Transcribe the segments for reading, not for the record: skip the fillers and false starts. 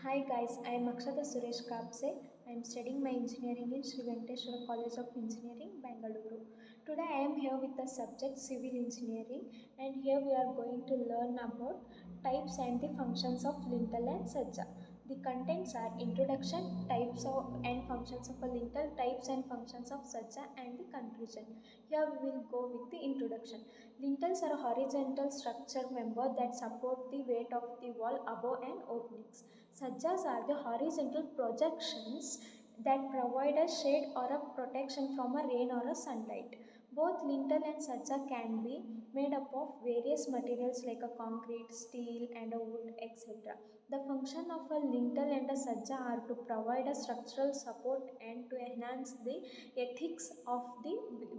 Hi guys, I am Akshata Suresh Kapse. I am studying my engineering in Sri Venkateswara College of Engineering, Bangalore. Today I am here with the subject civil engineering, and here we are going to learn about types and the functions of lintel and sajja. The contents are introduction, types of and functions of a lintel, types and functions of sajja, and the conclusion. Here we will go with the introduction. Lintels are a horizontal structure member that support the weight of the wall above and openings. Sajjas are the horizontal projections that provide a shade or a protection from a rain or a sunlight. Both lintel and sajja can be made up of various materials like a concrete, steel and a wood, etc. The function of a lintel and a sajja are to provide a structural support and to enhance the ethics of the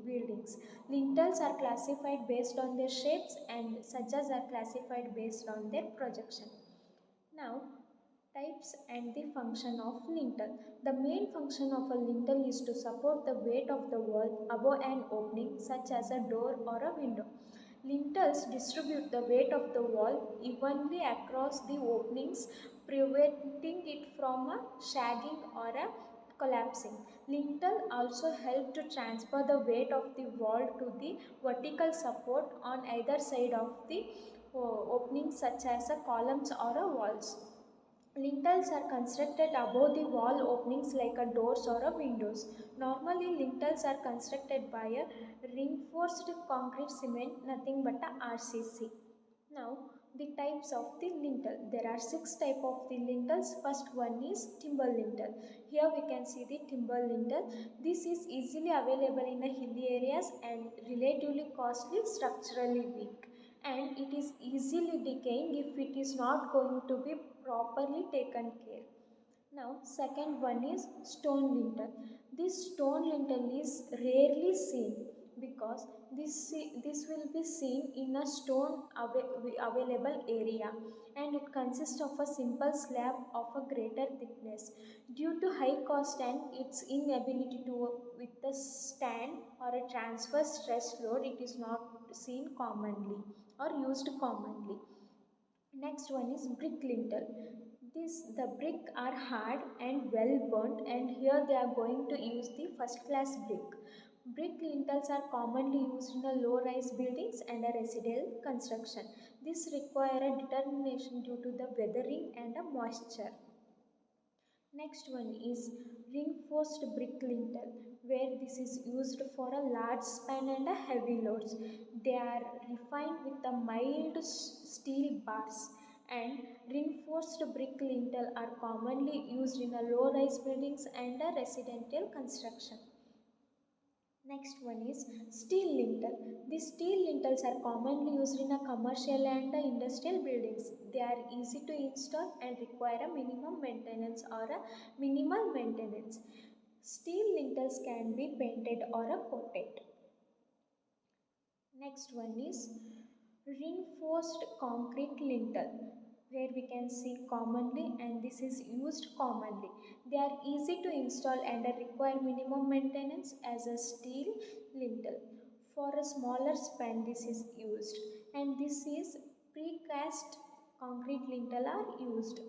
buildings. Lintels are classified based on their shapes and sajjas are classified based on their projection. Now, types and the function of lintel. The main function of a lintel is to support the weight of the wall above an opening such as a door or a window. Lintels distribute the weight of the wall evenly across the openings, preventing it from a sagging or a collapsing. Lintel also help to transfer the weight of the wall to the vertical support on either side of the openings such as a columns or a walls. Lintels are constructed above the wall openings like a doors or a windows. Normally, lintels are constructed by a reinforced concrete cement, nothing but a RCC. Now, the types of the lintel. There are 6 types of the lintels. First one is timber lintel. Here we can see the timber lintel. This is easily available in the hilly areas and relatively costly, structurally weak, and it is easily decaying if it is not going to be properly taken care. Now, second one is stone lintel. This stone lintel is rarely seen because this will be seen in a stone available area, and it consists of a simple slab of a greater thickness. Due to high cost and its inability to with the stand or a transfer stress load, it is not seen commonly or used commonly. Next one is brick lintel. The brick are hard and well burnt, and here they are going to use the first class brick. Brick lintels are commonly used in a low rise buildings and a residential construction. This require a determination due to the weathering and a moisture. Next one is reinforced brick lintel, where this is used for a large span and a heavy loads. They are refined with a mild steel bars, and reinforced brick lintel are commonly used in a low-rise buildings and a residential construction. Next one is steel lintel. These steel lintels are commonly used in a commercial and a industrial buildings. They are easy to install and require a minimum maintenance or a minimal maintenance. Steel lintels can be painted or a coated. Next one is reinforced concrete lintel, where we can see commonly, and this is used commonly. They are easy to install and require minimum maintenance as a steel lintel. For a smaller span this is used, and this is precast concrete lintel are used.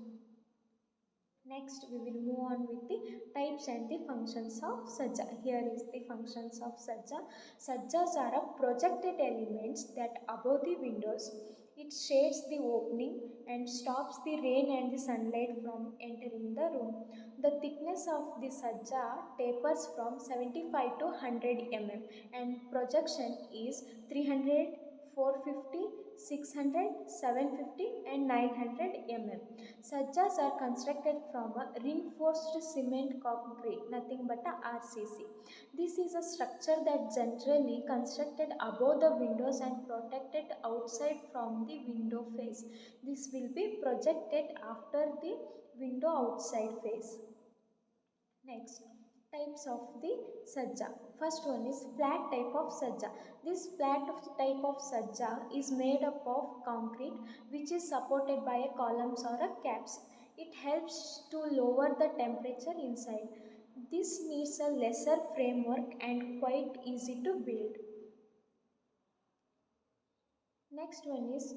Next, we will move on with the types and the functions of sajja. Here is the functions of sajja. Sajjas are a projected elements that above the windows. It shades the opening and stops the rain and the sunlight from entering the room. The thickness of the sajja tapers from 75 to 100 mm, and projection is 300, 450, 600, 750 and 900 mm. Sajjas are constructed from a reinforced cement concrete, nothing but a RCC. This is a structure that generally constructed above the windows and protected outside from the window face. This will be projected after the window outside face. Next, types of the sajja. First one is flat type of sajja. This flat type of sajja is made up of concrete which is supported by a columns or a caps. It helps to lower the temperature inside. This needs a lesser framework and quite easy to build. Next one is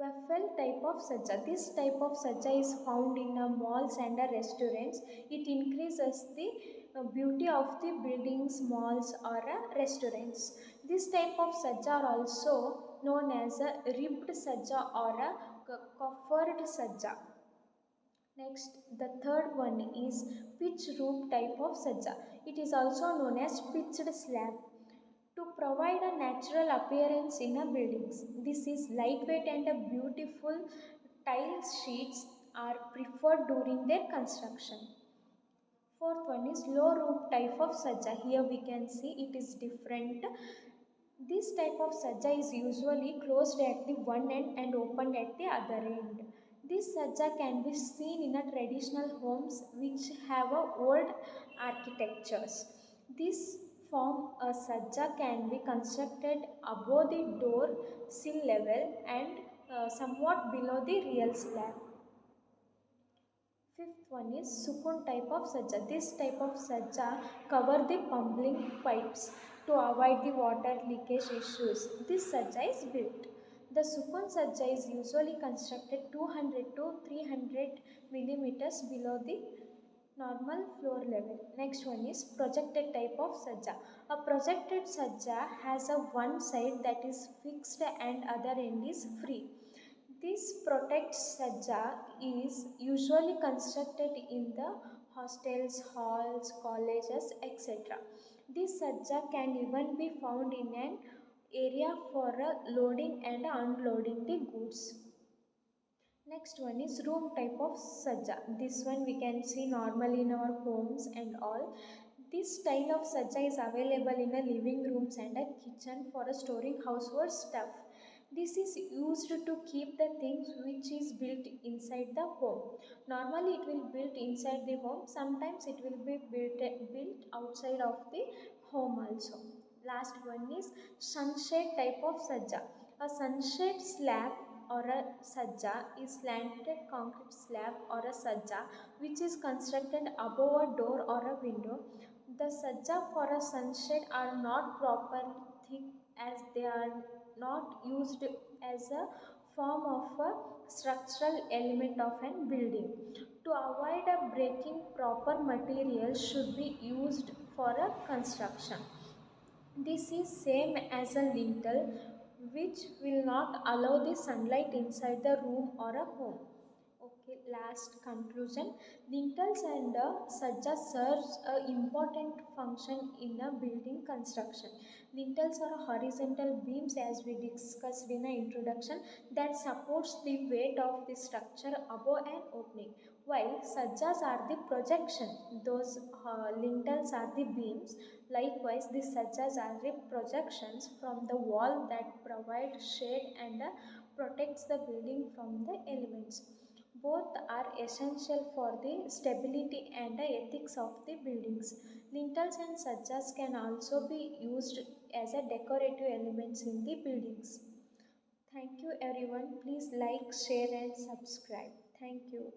Waffle type of sajja. This type of sajja is found in malls and restaurants. It increases the beauty of the buildings, malls or restaurants. This type of sajja are also known as a ribbed sajja or a coffered sajja. Next, the third one is pitch roof type of sajja. It is also known as pitched slab. To provide a natural appearance in a buildings. This is lightweight and a beautiful tile sheets are preferred during their construction. Fourth one is low roof type of sajja. Here we can see it is different. This type of sajja is usually closed at the one end and opened at the other end. This sajja can be seen in a traditional homes which have a old architectures. This form a sajja can be constructed above the door sill level and somewhat below the real slab. Fifth one is sukun type of sajja. This type of sajja cover the plumbing pipes to avoid the water leakage issues. This sajja is built. The sukun sajja is usually constructed 200 to 300 millimeters below the normal floor level. Next one is projected type of sajja. A projected sajja has a one side that is fixed and other end is free. This protected sajja is usually constructed in the hostels, halls, colleges, etc. This sajja can even be found in an area for loading and unloading the goods. Next one is room type of sajja. This one we can see normally in our homes and all. This style of sajja is available in a living rooms and a kitchen for a storing household stuff. This is used to keep the things which is built inside the home. Normally it will built inside the home. Sometimes it will be built outside of the home also. Last one is sunshade type of sajja. A sunshade slab or a sajja is slanted concrete slab or a sajja which is constructed above a door or a window. The sajja for a sunshade are not properly thick as they are not used as a form of a structural element of an building. To avoid a breaking, proper material should be used for a construction. This is same as a lintel which will not allow the sunlight inside the room or a home. Okay, last conclusion. Lintels and sajja serves a important function in a building construction. Lintels are horizontal beams as we discussed in the introduction that supports the weight of the structure above an opening. While sajjas are the projection, those lintels are the beams. Likewise, the sajjas are the projections from the wall that provide shade and protects the building from the elements. Both are essential for the stability and the ethics of the buildings. Lintels and sajjas can also be used as a decorative elements in the buildings. Thank you everyone. Please like, share and subscribe. Thank you.